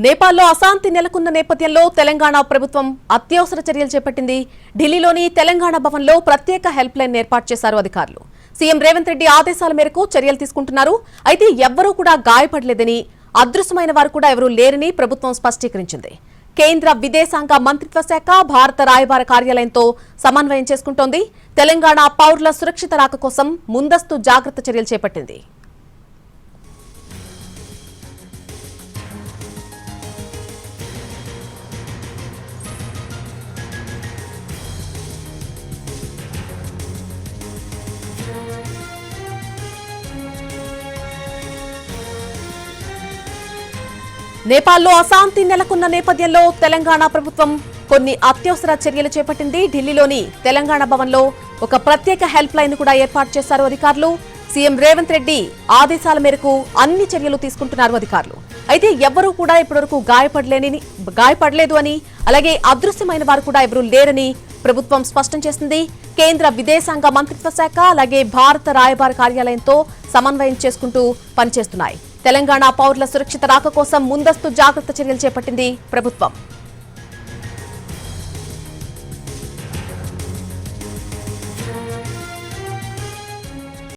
నేపాల్లో అశాంతి నెలకొన్న నేపథ్యంలో తెలంగాణ ప్రభుత్వం అత్యవసర చర్యలు చేపట్టింది. ఢిల్లీలోని తెలంగాణ భవన్లో ప్రత్యేక హెల్ప్ లైన్ ఏర్పాటు చేశారు అధికారులు. సీఎం రేవంత్ రెడ్డి ఆదేశాల మేరకు చర్యలు తీసుకుంటున్నారు. అయితే ఎవ్వరూ కూడా గాయపడలేదని, అదృశ్యమైన వారు కూడా ఎవరూ లేరని ప్రభుత్వం స్పష్టీకరించింది. కేంద్ర విదేశాంగ మంత్రిత్వ శాఖ భారత రాయబార కార్యాలయంతో సమన్వయం చేసుకుంటోంది. తెలంగాణ పౌరుల సురక్షిత రాక కోసం ముందస్తు జాగ్రత్త చర్యలు చేపట్టింది. నేపాల్లో అశాంతి నెలకొన్న నేపథ్యంలో తెలంగాణ ప్రభుత్వం కొన్ని అత్యవసర చర్యలు చేపట్టింది. ఢిల్లీలోని తెలంగాణ భవన్లో ఒక ప్రత్యేక హెల్ప్ లైన్ కూడా ఏర్పాటు చేశారు అధికారులు. సీఎం రేవంత్ రెడ్డి ఆదేశాల మేరకు అన్ని చర్యలు తీసుకుంటున్నారు అధికారులు. అయితే ఎవ్వరూ కూడా ఇప్పటివరకు గాయపడలేదు అని, అలాగే అదృశ్యమైన వారు కూడా ఎవరూ లేరని ప్రభుత్వం స్పష్టం చేసింది. కేంద్ర విదేశాంగ మంత్రిత్వ శాఖ అలాగే భారత రాయబార కార్యాలయంతో సమన్వయం చేసుకుంటూ పనిచేస్తున్నాయి. తెలంగాణ పౌరుల సురక్షిత రాక కోసం ముందస్తు జాగ్రత్త చర్యలు చేపట్టింది ప్రభుత్వం.